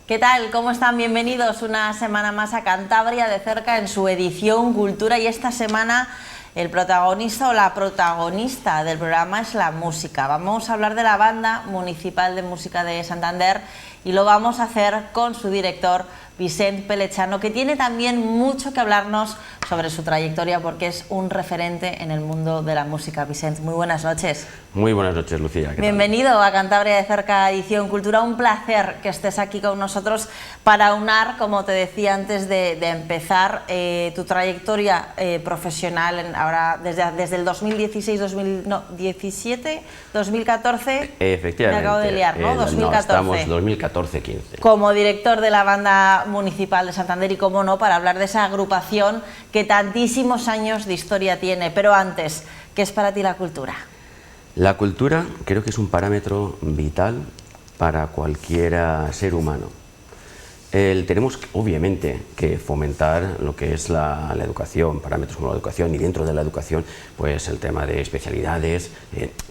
¿Qué tal? ¿Cómo están? Bienvenidos una semana más a Cantabria de cerca en su edición Cultura, y esta semana el protagonista o la protagonista del programa es la música. Vamos a hablar de la Banda Municipal de Música de Santander y lo vamos a hacer con su director, Vicent Pelechano, que tiene también mucho que hablarnos sobre su trayectoria porque es un referente en el mundo de la música. Vicent, muy buenas noches. Muy buenas noches, Lucía. Bienvenido a Cantabria de cerca, edición Cultura. Un placer que estés aquí con nosotros para aunar, como te decía antes de empezar, tu trayectoria profesional ahora desde el 2016, 2017, 2014. Efectivamente. Me acabo de liar, ¿no? 2014. No, estamos 2014-15. Como director de la Banda Municipal de Santander y, cómo no, para hablar de esa agrupación que tantísimos años de historia tiene. Pero antes, ¿qué es para ti la cultura? La cultura creo que es un parámetro vital para cualquier ser humano. Tenemos obviamente que fomentar lo que es la educación, parámetros como la educación, y dentro de la educación pues el tema de especialidades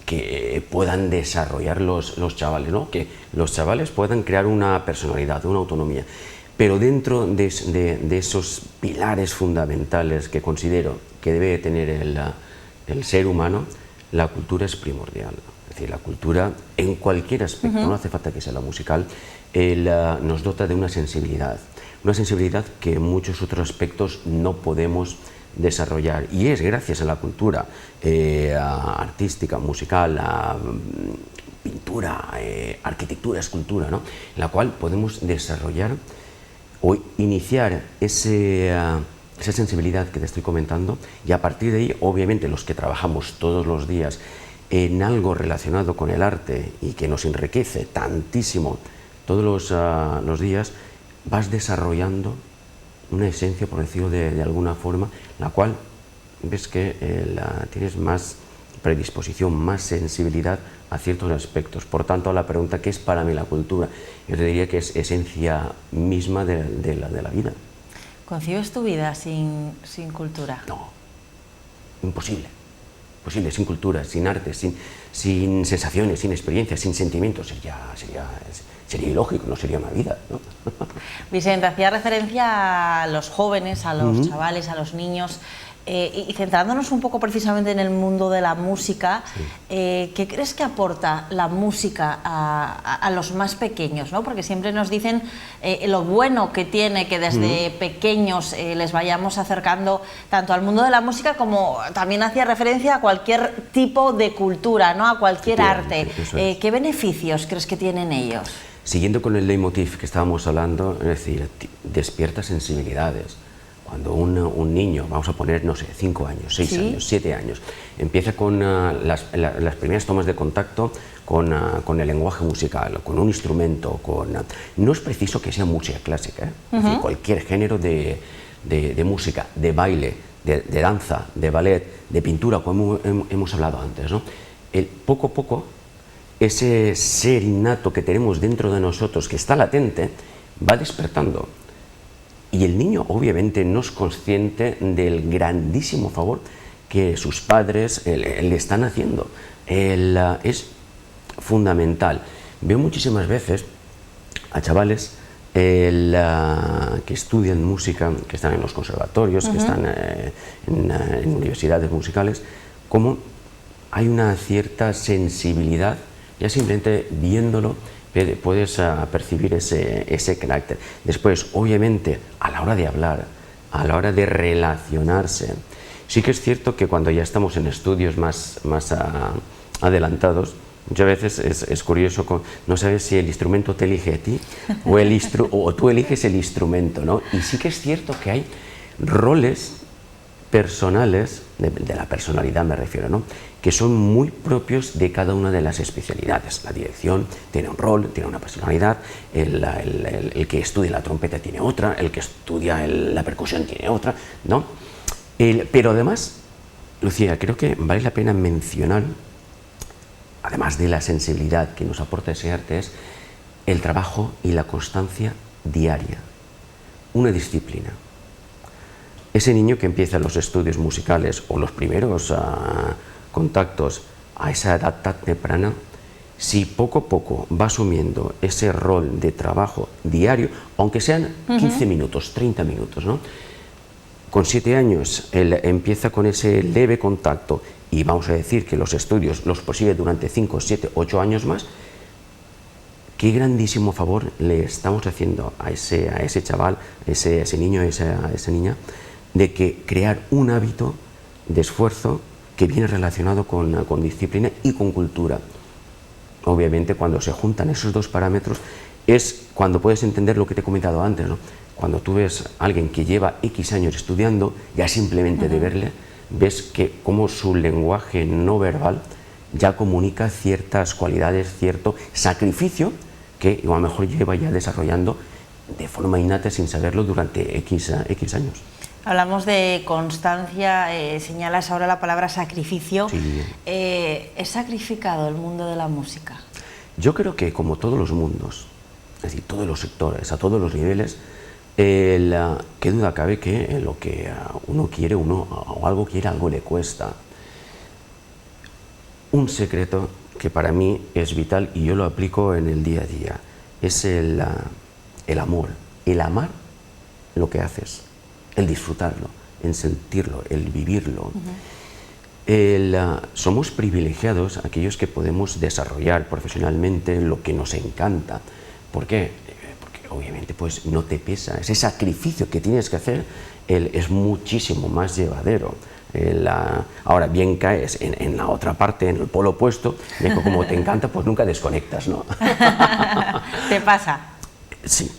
que puedan desarrollar los chavales, ¿no? Que los chavales puedan crear una personalidad, una autonomía. Pero dentro de esos pilares fundamentales que considero que debe tener el ser humano, la cultura es primordial. Es decir, la cultura en cualquier aspecto, no hace falta que sea la musical, nos dota de una sensibilidad que en muchos otros aspectos no podemos desarrollar, y es gracias a la cultura artística, musical, pintura, arquitectura, escultura, ¿no? En la cual podemos desarrollar o iniciar esa sensibilidad que te estoy comentando, y a partir de ahí, obviamente, los que trabajamos todos los días en algo relacionado con el arte y que nos enriquece tantísimo todos los días, vas desarrollando una esencia, por decirlo de alguna forma, la cual ves que tienes más predisposición, más sensibilidad a ciertos aspectos. Por tanto, a la pregunta ¿qué es para mí la cultura? Yo te diría que es esencia misma de la vida. ¿Concibes tu vida sin cultura? No, imposible. Imposible, sin cultura, sin arte, sin sensaciones, sin experiencias, sin sentimientos. Sería ilógico, no sería una vida, ¿no? Vicente, hacía referencia a los jóvenes, a los chavales, a los niños, y centrándonos un poco precisamente en el mundo de la música, sí. ¿Qué crees que aporta la música a los más pequeños, ¿no? Porque siempre nos dicen lo bueno que tiene que desde pequeños les vayamos acercando tanto al mundo de la música, como también hacía referencia a cualquier tipo de cultura, ¿no? A cualquier arte. ¿Qué beneficios crees que tienen ellos? Siguiendo con el leitmotiv que estábamos hablando, es decir, despierta sensibilidades. Cuando un niño, vamos a poner, no sé, 5 años, 6 años, 7 años, empieza con las primeras tomas de contacto con el lenguaje musical, con un instrumento, no es preciso que sea música clásica, es decir, cualquier género de música, de baile, de danza, de ballet, de pintura, como hemos hablado antes, ¿no? Poco a poco, ese ser innato que tenemos dentro de nosotros, que está latente, va despertando. Y el niño obviamente no es consciente del grandísimo favor que sus padres le están haciendo. Es fundamental. Veo muchísimas veces a chavales que estudian música, que están en los conservatorios, que están en universidades musicales, como hay una cierta sensibilidad, ya simplemente viéndolo puedes percibir ese carácter. Después, obviamente, a la hora de hablar, a la hora de relacionarse, sí que es cierto que cuando ya estamos en estudios más adelantados, muchas veces es curioso, no sabes si el instrumento te elige a ti o tú eliges el instrumento, ¿no? Y sí que es cierto que hay roles personales, de la personalidad me refiero, ¿no? Que son muy propios de cada una de las especialidades. La dirección tiene un rol, tiene una personalidad, el que estudia la trompeta tiene otra, el que estudia la percusión tiene otra, ¿no? Pero además, Lucía, creo que vale la pena mencionar, además de la sensibilidad que nos aporta ese arte, es el trabajo y la constancia diaria, una disciplina. Ese niño que empieza los estudios musicales o los primeros contactos a esa edad tan temprana, si poco a poco va asumiendo ese rol de trabajo diario, aunque sean 15 minutos, 30 minutos, ¿no? Con 7 años él empieza con ese leve contacto y vamos a decir que los estudios los prosigue durante 5, 7, 8 años más, qué grandísimo favor le estamos haciendo a ese chaval, a ese niño, a esa niña, de que crear un hábito de esfuerzo que viene relacionado con disciplina y con cultura. Obviamente cuando se juntan esos dos parámetros es cuando puedes entender lo que te he comentado antes, ¿no? Cuando tú ves a alguien que lleva X años estudiando, ya simplemente de verle, ves que como su lenguaje no verbal ya comunica ciertas cualidades, cierto sacrificio que a lo mejor lleva ya desarrollando de forma innata sin saberlo durante X años. Hablamos de constancia, señalas ahora la palabra sacrificio. Sí. ¿Es sacrificado el mundo de la música? Yo creo que como todos los mundos, es decir, todos los sectores, a todos los niveles, qué duda cabe que lo que uno quiere, o algo quiere, algo le cuesta. Un secreto que para mí es vital y yo lo aplico en el día a día, es el amor, el amar lo que haces, el disfrutarlo, el sentirlo, el vivirlo. Somos privilegiados aquellos que podemos desarrollar profesionalmente lo que nos encanta. ¿Por qué? Porque obviamente pues no te pesa, ese sacrificio que tienes que hacer es muchísimo más llevadero. Ahora bien caes en la otra parte, en el polo opuesto, de que como te encanta pues nunca desconectas, ¿no? ¿Te pasa? Sí,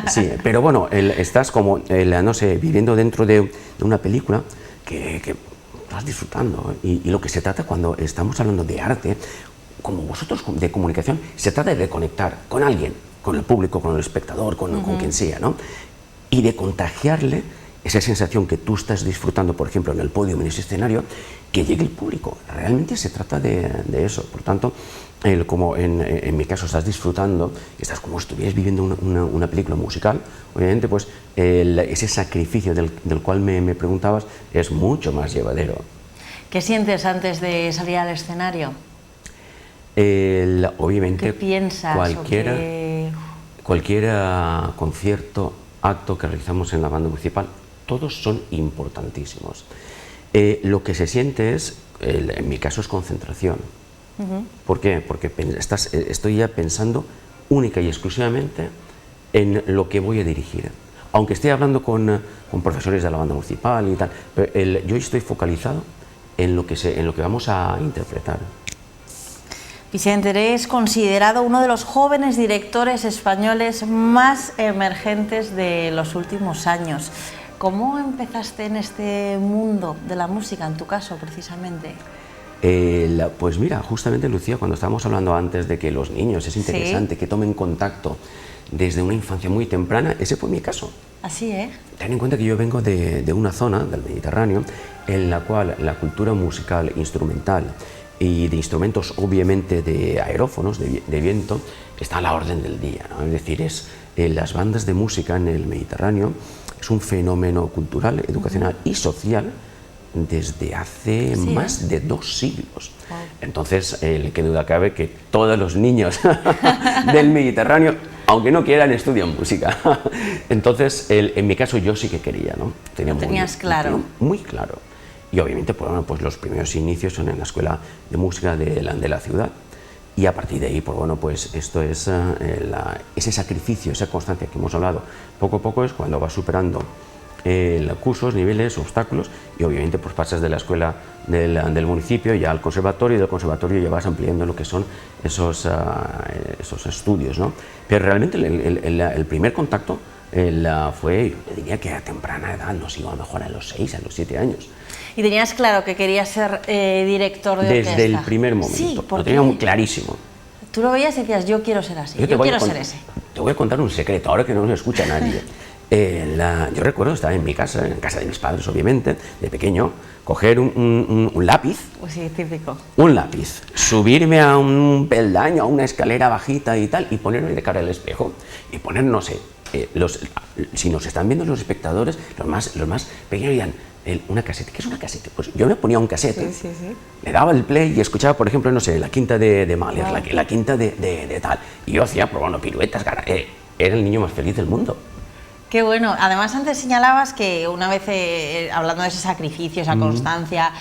sí, pero bueno, estás como, no sé, viviendo dentro de una película que estás disfrutando, y lo que se trata cuando estamos hablando de arte, como vosotros de comunicación, se trata de conectar con alguien, con el público, con el espectador, con quien sea, ¿no? Y de contagiarle esa sensación que tú estás disfrutando, por ejemplo, en el podio, en ese escenario, que llegue el público. Realmente se trata de eso. Por tanto, como en mi caso estás disfrutando, estás como si estuvieras viviendo una película musical, obviamente pues ese sacrificio del cual me preguntabas es mucho más llevadero. ¿Qué sientes antes de salir al escenario? Obviamente, ¿qué piensas? Cualquier concierto, acto que realizamos en la banda municipal, todos son importantísimos. Lo que se siente es, en mi caso, es concentración. ¿Por qué? Porque estoy ya pensando única y exclusivamente en lo que voy a dirigir. Aunque esté hablando con profesores de la banda municipal y tal, pero yo estoy focalizado en lo que vamos a interpretar. Vicente, eres considerado uno de los jóvenes directores españoles más emergentes de los últimos años. ¿Cómo empezaste en este mundo de la música, en tu caso, precisamente? Pues mira, justamente, Lucía, cuando estábamos hablando antes de que los niños es interesante que tomen contacto desde una infancia muy temprana, ese fue mi caso. Así, ¿eh? Ten en cuenta que yo vengo de una zona del Mediterráneo en la cual la cultura musical, instrumental y de instrumentos, obviamente de aerófonos, de viento, está a la orden del día, ¿no? Es decir, las bandas de música en el Mediterráneo es un fenómeno cultural, educacional y social desde hace más de 2 siglos. Entonces, qué duda cabe que todos los niños del Mediterráneo, aunque no quieran, estudian música. Entonces, en mi caso, yo sí que quería, ¿no? Tenías claro. Muy claro. Y obviamente, pues los primeros inicios son en la escuela de música de la ciudad. Y a partir de ahí, pues bueno, pues esto es ese sacrificio, esa constancia que hemos hablado. Poco a poco es cuando vas superando cursos, niveles, obstáculos, y obviamente pues pasas de la escuela del municipio ya al conservatorio, y del conservatorio ya vas ampliando lo que son esos estudios, ¿no? Pero realmente el primer contacto fue, yo diría que a temprana edad, no sé, a lo mejor a los 6, a los 7 años. ¿Y tenías claro que querías ser director de orquesta? Desde el primer momento, sí, lo tenía muy clarísimo. Tú lo veías y decías, yo quiero ser así, yo quiero ser ese. Te voy a contar un secreto, ahora que no se escucha nadie. Yo recuerdo estar en mi casa, en casa de mis padres, obviamente, de pequeño, coger un lápiz. Pues sí, típico. Un lápiz, subirme a un peldaño, a una escalera bajita y tal, y ponerme de cara al espejo, y poner, no sé, si nos están viendo los espectadores, los más pequeños dirán, una casete, ¿qué es una casete? Pues yo me ponía un casete, le daba el play y escuchaba, por ejemplo, no sé, la quinta de Mahler, la quinta de tal, y yo hacía, probando piruetas, era el niño más feliz del mundo. Qué bueno. Además, antes señalabas que una vez, hablando de ese sacrificio, esa constancia,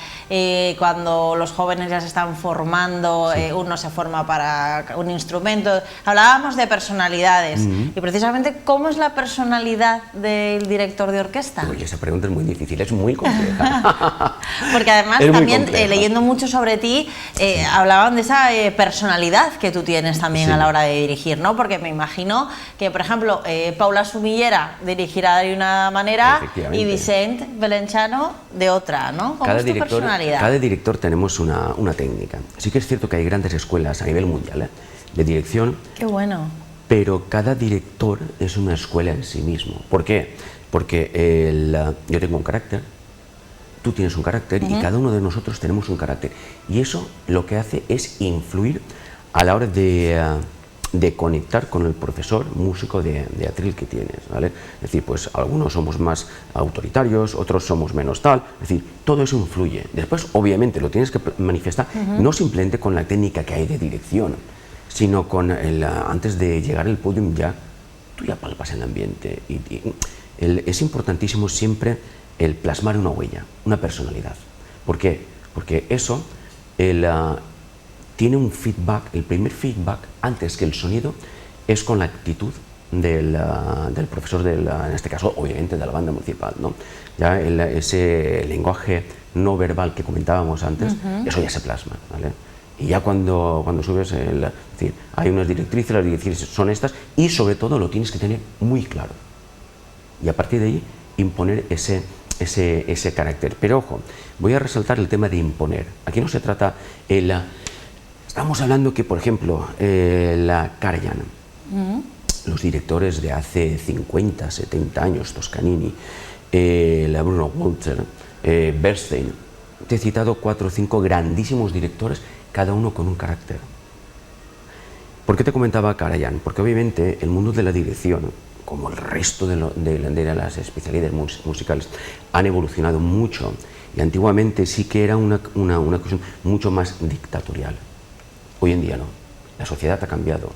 cuando los jóvenes ya se están formando, uno se forma para un instrumento, hablábamos de personalidades. Y precisamente, ¿cómo es la personalidad del director de orquesta? Oye, esa pregunta es muy difícil, es muy compleja. Porque además, también leyendo mucho sobre ti, hablaban de esa personalidad que tú tienes también a la hora de dirigir, ¿no? Porque me imagino que, por ejemplo, Paula Sumillera dirigirá de una manera y Vicente Belenchano de otra, ¿no? ¿Cómo es tu personalidad? Cada director tenemos una técnica. Sí que es cierto que hay grandes escuelas a nivel mundial de dirección. Qué bueno. Pero cada director es una escuela en sí mismo. ¿Por qué? Porque yo tengo un carácter, tú tienes un carácter y cada uno de nosotros tenemos un carácter. Y eso lo que hace es influir a la hora de conectar con el profesor músico de atril que tienes, ¿vale? Es decir, pues algunos somos más autoritarios, otros somos menos tal, es decir, todo eso influye. Después, obviamente, lo tienes que manifestar, no simplemente con la técnica que hay de dirección, sino con antes de llegar al podium tú ya palpas el ambiente. Es importantísimo siempre el plasmar una huella, una personalidad. ¿Por qué? Porque eso, tiene un feedback, el primer feedback, antes que el sonido, es con la actitud del profesor, en este caso, obviamente, de la banda municipal, ¿no? Ya ese lenguaje no verbal que comentábamos antes, eso ya se plasma, ¿vale? Y ya cuando subes, es decir, hay unas directrices, las directrices son estas, y sobre todo lo tienes que tener muy claro. Y a partir de ahí, imponer ese carácter. Pero ojo, voy a resaltar el tema de imponer. Aquí no se trata estamos hablando que, por ejemplo, la Karajan, los directores de hace 50, 70 años, Toscanini, la Bruno Walter, Bernstein, te he citado 4 o 5 grandísimos directores, cada uno con un carácter. ¿Por qué te comentaba Karajan? Porque obviamente el mundo de la dirección, como el resto de las especialidades musicales, han evolucionado mucho, y antiguamente sí que era una cuestión mucho más dictatorial. Hoy en día no, la sociedad ha cambiado,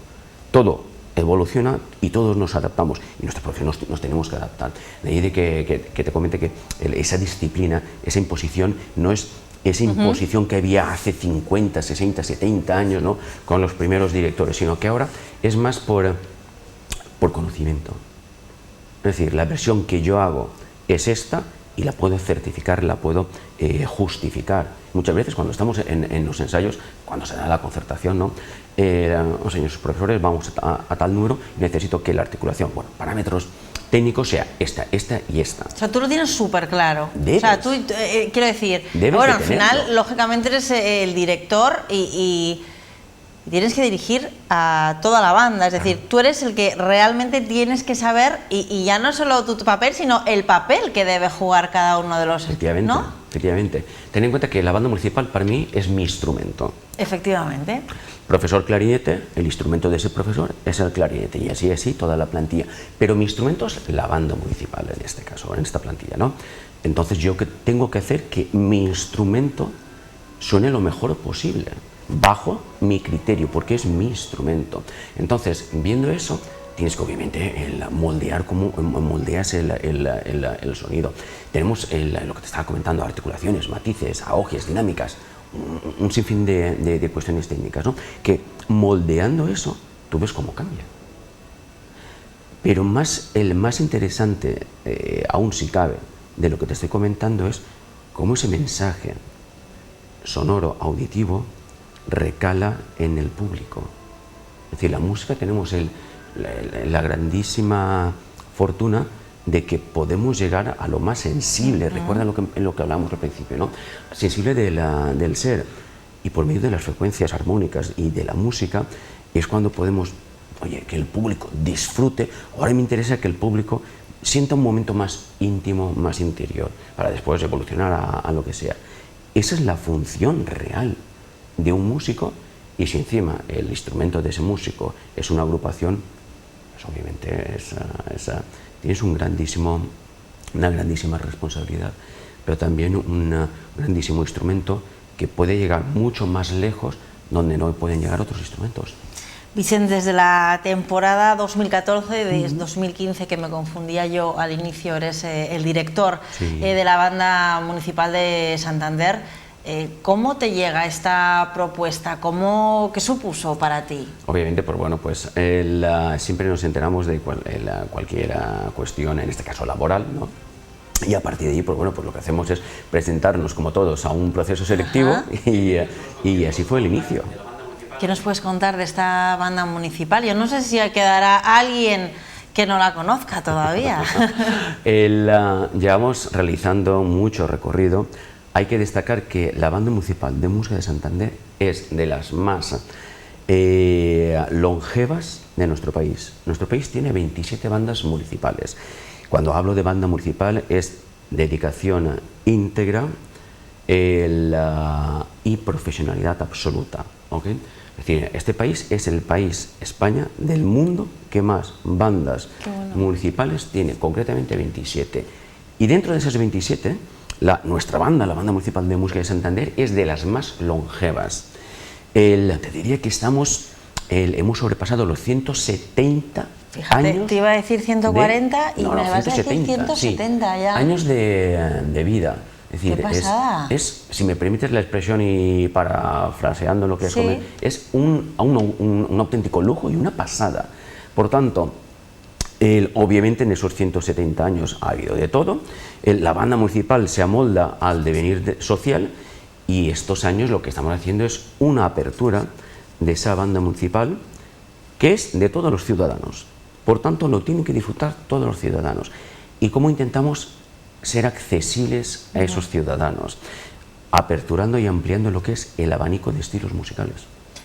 todo evoluciona y todos nos adaptamos, y nuestra profesión nos tenemos que adaptar. De ahí de que te comente que esa disciplina, esa imposición, no es esa imposición que había hace 50, 60, 70 años, ¿no?, con los primeros directores, sino que ahora es más por conocimiento. Es decir, la versión que yo hago es esta, y la puedo certificar, la puedo justificar. Muchas veces cuando estamos en los ensayos, cuando se da la concertación, ¿no?, señores profesores, vamos a tal número, y necesito que la articulación, bueno, parámetros técnicos sea esta y esta. O sea, tú lo tienes súper claro. Debes. O sea, tú, quiero decir, bueno, al final, lógicamente eres el director y tienes que dirigir a toda la banda, es decir, tú eres el que realmente tienes que saber, y ya no solo tu papel, sino el papel que debe jugar cada uno de los... Efectivamente, ¿no? Efectivamente. Ten en cuenta que la banda municipal para mí es mi instrumento. Efectivamente. Profesor clarinete, el instrumento de ese profesor es el clarinete, y así toda la plantilla. Pero mi instrumento es la banda municipal, en este caso, en esta plantilla, ¿no? Entonces yo tengo que hacer que mi instrumento suene lo mejor posible, bajo mi criterio, porque es mi instrumento. Entonces, viendo eso, tienes que obviamente moldear cómo moldeas el sonido. Tenemos lo que te estaba comentando, articulaciones, matices, ahoges, dinámicas, un sinfín de cuestiones técnicas, ¿no?, que moldeando eso, tú ves cómo cambia. Pero el más interesante, aún si cabe, de lo que te estoy comentando es cómo ese mensaje sonoro, auditivo, recala en el público. Es decir, la música tenemos la grandísima fortuna de que podemos llegar a lo más sensible. Recuerda lo que hablamos al principio, ¿no? Sensible del ser, y por medio de las frecuencias armónicas y de la música es cuando podemos, oye, que el público disfrute. Ahora me interesa que el público sienta un momento más íntimo, más interior, para después evolucionar a lo que sea. Esa es la función real de un músico, y si encima el instrumento de ese músico es una agrupación, pues obviamente tienes una grandísima responsabilidad, pero también un grandísimo instrumento que puede llegar mucho más lejos donde no pueden llegar otros instrumentos. Vicent, desde la temporada 2014, desde 2015, que me confundía yo al inicio, eres el director de la Banda Municipal de Santander. ¿Cómo te llega esta propuesta? ¿Qué supuso para ti? Obviamente, pues bueno, pues siempre nos enteramos de cualquier cuestión, en este caso laboral, ¿no? Y a partir de ahí, pues bueno, pues lo que hacemos es presentarnos como todos a un proceso selectivo y así fue el inicio. ¿Qué nos puedes contar de esta banda municipal? Yo no sé si quedará alguien que no la conozca todavía. Llevamos realizando mucho recorrido. Hay que destacar que la Banda Municipal de Música de Santander es de las más longevas de nuestro país. Nuestro país tiene 27 bandas municipales. Cuando hablo de banda municipal es dedicación íntegra y profesionalidad absoluta, ¿ok? Es decir, este país es el país, España, del mundo que más bandas municipales tiene, concretamente 27. Y dentro de esas 27, nuestra banda, la Banda Municipal de Música de Santander, es de las más longevas. Te diría que hemos sobrepasado los 170 Fíjate, años. Te iba a decir 140 y me vas a decir 170 sí, ya. Años de vida. Es decir, ¡Qué pasada! si me permites la expresión y parafraseando lo que es un auténtico lujo y una pasada. Por tanto, obviamente en esos 170 años ha habido de todo. La banda municipal se amolda al devenir social y estos años lo que estamos haciendo es una apertura de esa banda municipal que es de todos los ciudadanos. Por tanto, lo tienen que disfrutar todos los ciudadanos. ¿Y cómo intentamos ser accesibles a esos ciudadanos? Aperturando y ampliando lo que es el abanico de estilos musicales.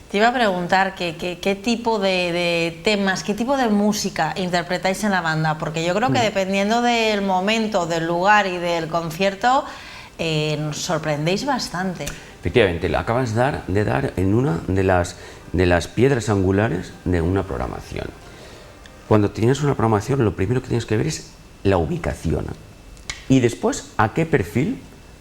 Te iba a preguntar qué tipo de temas, qué tipo de música interpretáis en la banda, porque yo creo que dependiendo del momento, del lugar y del concierto, nos sorprendéis bastante. Efectivamente, acabas de dar en una de las piedras angulares de una programación. Cuando tienes una programación, lo primero que tienes que ver es la ubicación y después a qué perfil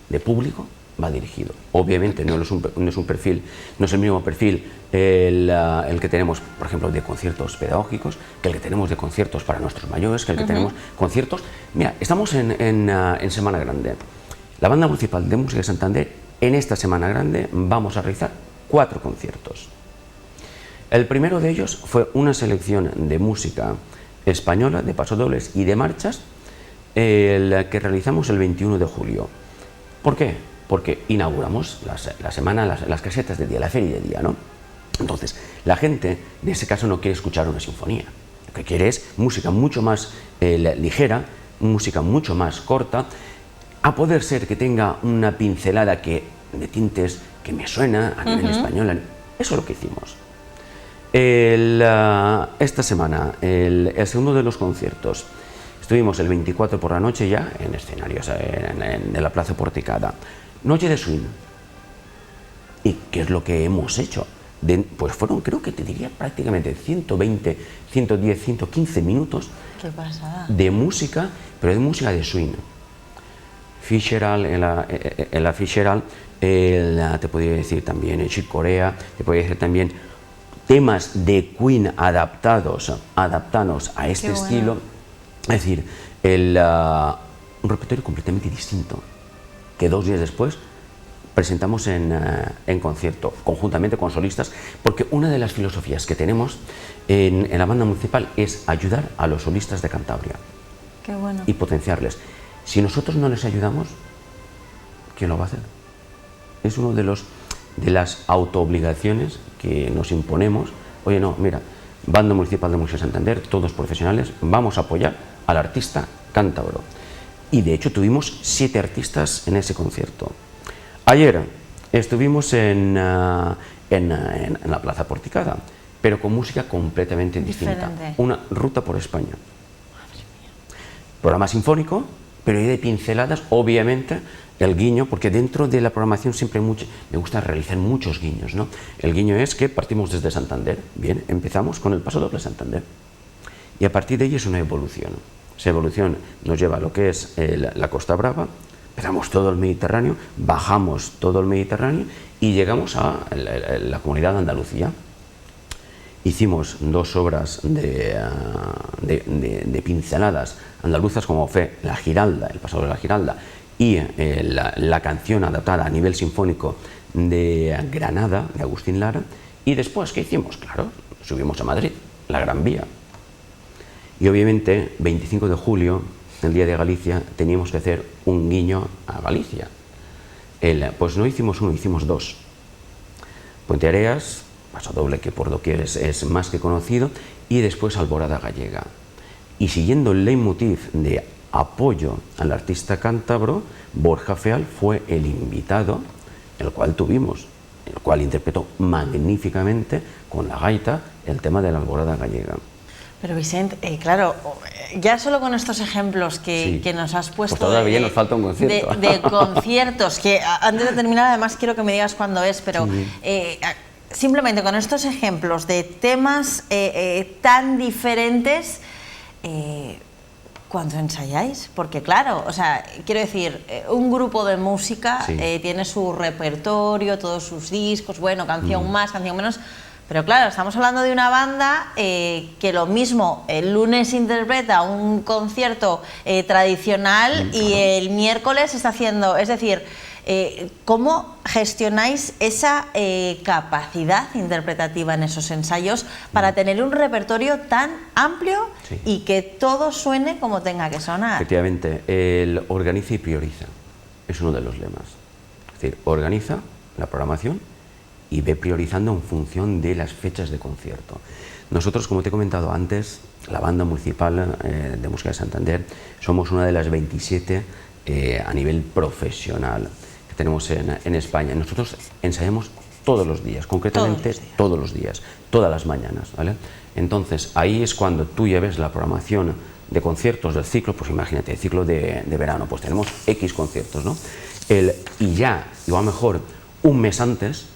de público va dirigido. Obviamente no es un perfil, no es el mismo perfil el que tenemos, por ejemplo, de conciertos pedagógicos, que el que tenemos de conciertos para nuestros mayores, que el que tenemos conciertos. Mira, estamos en Semana Grande. La Banda Municipal de Música de Santander, en esta Semana Grande, vamos a realizar 4 conciertos. El primero de ellos fue una selección de música española, de pasodobles y de marchas, el que realizamos el 21 de julio. ¿Por qué? Porque inauguramos la semana, las casetas de día, la feria de día, ¿no? Entonces, la gente, en ese caso, no quiere escuchar una sinfonía. Lo que quiere es música mucho más ligera, música mucho más corta, a poder ser que tenga una pincelada de tintes que me suena a nivel español. Eso es lo que hicimos. Esta semana, el segundo de los conciertos, estuvimos el 24 por la noche ya en escenarios en la Plaza Porticada. Noche de swing. ¿Y qué es lo que hemos hecho? Pues fueron, creo que te diría, prácticamente 120, 110, 115 minutos de música, pero de música de swing. Fitzgerald, en la Fitzgerald, te podría decir también Chick Corea, te podría decir también temas de Queen adaptados a este estilo. Es decir, un repertorio completamente distinto que 2 días después presentamos en concierto, conjuntamente con solistas, porque una de las filosofías que tenemos en la banda municipal es ayudar a los solistas de Cantabria. Qué bueno. Y potenciarles. Si nosotros no les ayudamos, ¿quién lo va a hacer? Es uno de las autoobligaciones que nos imponemos. Oye, no, mira, Banda Municipal de Música de Santander, todos profesionales, vamos a apoyar al artista cántabro. Y de hecho tuvimos 7 artistas en ese concierto. Ayer estuvimos en la Plaza Porticada, pero con música completamente distinta. Una ruta por España. Programa sinfónico, pero hay de pinceladas, obviamente, el guiño, porque dentro de la programación siempre me gusta realizar muchos guiños, ¿no? El guiño es que partimos desde Santander, bien, empezamos con el pasodoble Santander. Y a partir de ahí es una evolución. Esa evolución nos lleva a lo que es la Costa Brava, empezamos todo el Mediterráneo, bajamos todo el Mediterráneo y llegamos a la comunidad de Andalucía. Hicimos 2 obras de pinceladas andaluzas, como fue La Giralda, el pasado de la Giralda, y la canción adaptada a nivel sinfónico de Granada, de Agustín Lara. Y después, ¿qué hicimos? Claro, subimos a Madrid, la Gran Vía. Y obviamente, 25 de julio, el Día de Galicia, teníamos que hacer un guiño a Galicia. Pues no hicimos uno, hicimos 2. Puente Areas, paso doble que por doquier es más que conocido, y después Alborada Gallega. Y siguiendo el leitmotiv de apoyo al artista cántabro, Borja Feal fue el invitado, el cual tuvimos, el cual interpretó magníficamente con la gaita el tema de la Alborada Gallega. Pero Vicente, claro, ya solo con estos ejemplos que nos has puesto... Pues todavía nos falta un concierto. De conciertos, que antes de terminar además quiero que me digas cuándo es, pero simplemente con estos ejemplos de temas tan diferentes, ¿cuándo ensayáis? Porque claro, o sea, quiero decir, un grupo de música tiene su repertorio, todos sus discos, bueno, canción más, canción menos... Pero claro, estamos hablando de una banda que lo mismo, el lunes interpreta un concierto tradicional y el miércoles está haciendo, es decir, ¿cómo gestionáis esa capacidad interpretativa en esos ensayos para tener un repertorio tan amplio y que todo suene como tenga que sonar? Efectivamente, el organiza y prioriza, es uno de los lemas. Es decir, organiza la programación y ve priorizando en función de las fechas de concierto. Nosotros, como te he comentado antes, la Banda Municipal de Música de Santander, somos una de las 27 a nivel profesional que tenemos en España. Nosotros ensayamos todos los días, concretamente todos los días, todas las mañanas, ¿vale? Entonces, ahí es cuando tú ya ves la programación de conciertos del ciclo, pues imagínate, el ciclo de verano, pues tenemos X conciertos, ¿no? Y ya, igual mejor, un mes antes,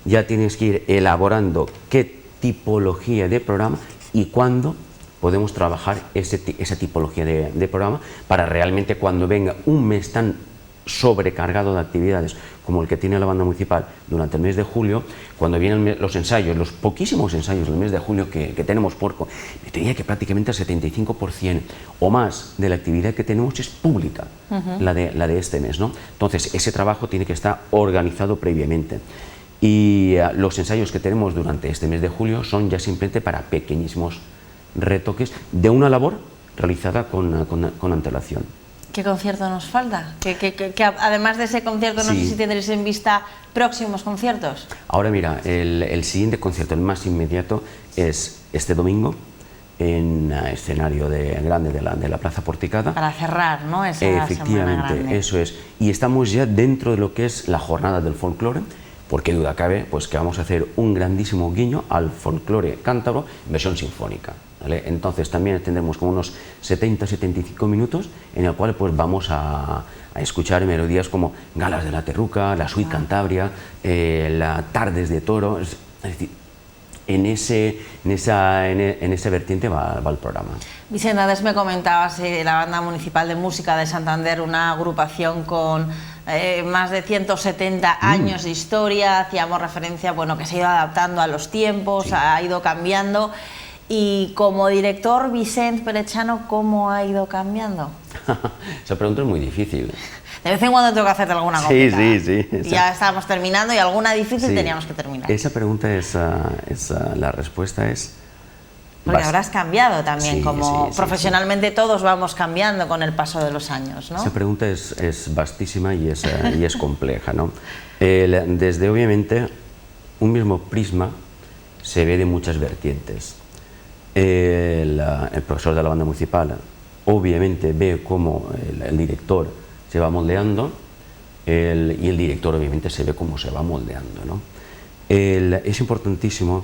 ya tienes que ir elaborando qué tipología de programa y cuándo podemos trabajar esa tipología de programa para realmente cuando venga un mes tan sobrecargado de actividades como el que tiene la Banda Municipal durante el mes de julio, cuando vienen los ensayos, los poquísimos ensayos del mes de julio que tenemos, me diría que prácticamente el 75% o más de la actividad que tenemos es pública, la de este mes, ¿no? Entonces ese trabajo tiene que estar organizado previamente. Y los ensayos que tenemos durante este mes de julio son ya simplemente para pequeñísimos retoques de una labor realizada con antelación. ¿Qué concierto nos falta? Que además de ese concierto, no sé si tendréis en vista próximos conciertos. Ahora mira, el siguiente concierto, el más inmediato, es este domingo en escenario grande de la Plaza Porticada. Para cerrar, ¿no? Esa Efectivamente, semana grande. Eso es. Y estamos ya dentro de lo que es la jornada del folclore, porque duda cabe pues que vamos a hacer un grandísimo guiño al folclore cántabro en versión sinfónica, ¿vale? Entonces también tendremos como unos 70-75 minutos en el cual pues vamos a escuchar melodías como Galas de la Terruca, la Suite Cantabria, la Tardes de Toro, es decir, en esa vertiente va el programa. Vicente, antes me comentabas la Banda Municipal de Música de Santander, una agrupación con más de 170 años de historia, hacíamos referencia, bueno, que se ha ido adaptando a los tiempos, ha ido cambiando. Y como director, Vicente Perechano, ¿cómo ha ido cambiando? Esa pregunta es muy difícil. De vez en cuando tengo que hacerte alguna copita. Sí. Ya estábamos terminando y alguna difícil teníamos que terminar. Esa pregunta la respuesta es... Porque habrás cambiado también, profesionalmente todos vamos cambiando con el paso de los años, ¿no? Esa pregunta es vastísima y es compleja, ¿no? Desde, obviamente, un mismo prisma se ve de muchas vertientes. El profesor de la Banda Municipal obviamente ve cómo el director se va moldeando y el director obviamente se ve cómo se va moldeando, ¿no? Es importantísimo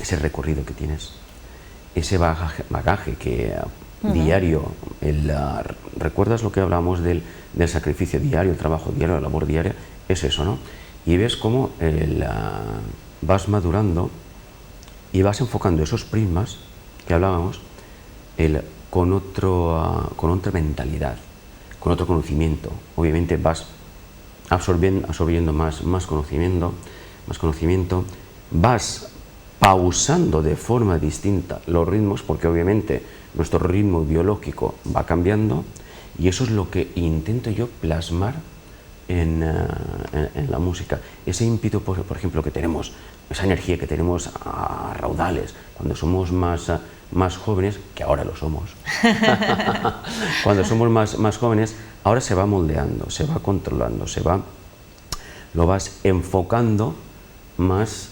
ese recorrido que tienes, ese bagaje que diario, ¿recuerdas lo que hablamos del sacrificio diario, el trabajo diario, la labor diaria? Es eso, ¿no? Y ves cómo vas madurando y vas enfocando esos prismas que hablábamos con otra mentalidad, con otro conocimiento. Obviamente vas absorbiendo más conocimiento, vas pausando de forma distinta los ritmos, porque obviamente nuestro ritmo biológico va cambiando, y eso es lo que intento yo plasmar en la música. Ese ímpetu, por ejemplo, que tenemos, esa energía que tenemos a raudales cuando somos más jóvenes, que ahora lo somos, cuando somos más jóvenes, ahora se va moldeando, se va controlando, lo vas enfocando más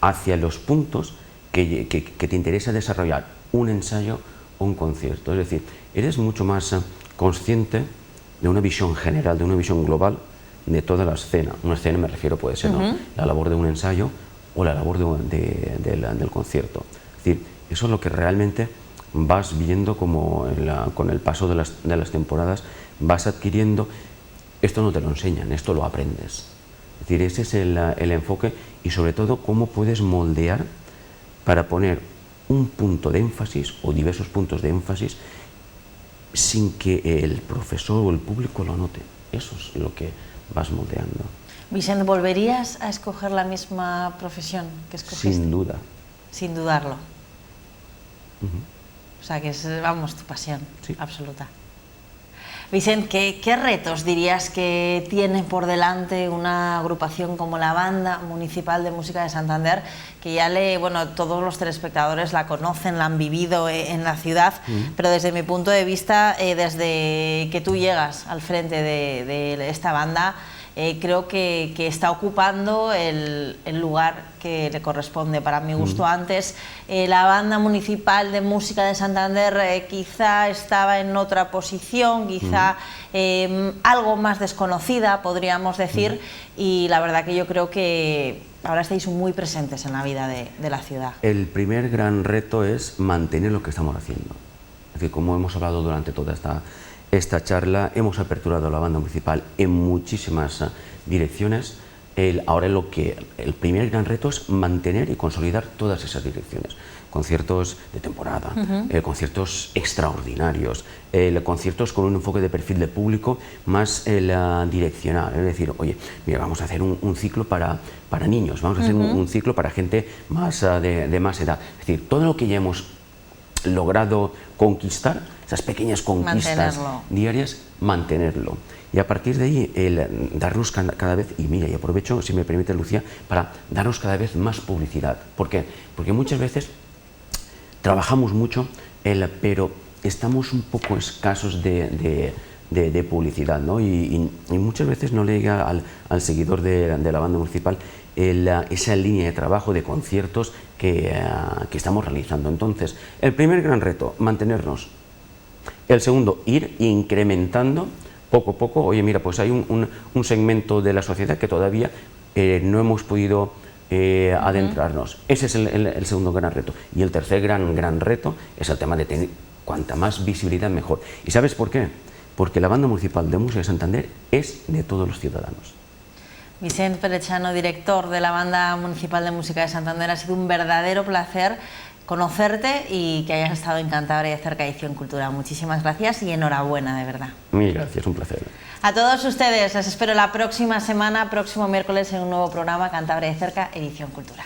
hacia los puntos que te interesa desarrollar un ensayo o un concierto. Es decir, eres mucho más consciente de una visión general, de una visión global de toda la escena. Una escena, me refiero, puede ser, ¿no?, la labor de un ensayo o la labor del concierto. Es decir, eso es lo que realmente vas viendo como con el paso de las temporadas, vas adquiriendo. Esto no te lo enseñan, esto lo aprendes. Es decir, ese es el enfoque, y sobre todo cómo puedes moldear para poner un punto de énfasis o diversos puntos de énfasis sin que el profesor o el público lo note. Eso es lo que vas moldeando. Vicente, ¿volverías a escoger la misma profesión que escogiste? Sin duda. Sin dudarlo. O sea, que es, vamos, tu pasión, sí, absoluta. Vicente, ¿qué retos dirías que tiene por delante una agrupación como la Banda Municipal de Música de Santander, que ya todos los telespectadores la conocen, la han vivido en la ciudad, pero desde mi punto de vista, desde que tú llegas al frente de esta banda, creo que está ocupando el lugar que le corresponde. Para mi gusto, antes la Banda Municipal de Música de Santander quizá estaba en otra posición, quizá algo más desconocida, podríamos decir, y la verdad que yo creo que ahora estáis muy presentes en la vida de la ciudad. El primer gran reto es mantener lo que estamos haciendo. Es decir, como hemos hablado durante toda esta charla, hemos aperturado la Banda Municipal en muchísimas direcciones. Ahora el primer gran reto es mantener y consolidar todas esas direcciones. Conciertos de temporada, conciertos extraordinarios, conciertos con un enfoque de perfil de público más direccional. Es decir, oye, mira, vamos a hacer un ciclo para niños, vamos a hacer un ciclo para gente más de más edad. Es decir, todo lo que ya hemos logrado conquistar, esas pequeñas conquistas diarias, mantenerlo. Y a partir de ahí, darnos cada vez, y mira, y aprovecho, si me permite, Lucía, para darnos cada vez más publicidad. ¿Por qué? Porque muchas veces trabajamos mucho, pero estamos un poco escasos de publicidad, ¿no? Y muchas veces no le llega al seguidor de la Banda Municipal esa línea de trabajo, de conciertos que estamos realizando. Entonces, el primer gran reto, mantenernos. El segundo, ir incrementando poco a poco. Oye, mira, pues hay un segmento de la sociedad que todavía no hemos podido adentrarnos. Ese es el segundo gran reto. Y el tercer gran reto es el tema de tener cuanta más visibilidad, mejor. ¿Y sabes por qué? Porque la Banda Municipal de Música de Santander es de todos los ciudadanos. Vicente Perechano, director de la Banda Municipal de Música de Santander, ha sido un verdadero placer conocerte y que hayas estado en Cantabria de cerca, Edición Cultura. Muchísimas gracias y enhorabuena, de verdad. Mil gracias, un placer. A todos ustedes, les espero la próxima semana, próximo miércoles, en un nuevo programa Cantabria de cerca, Edición Cultura.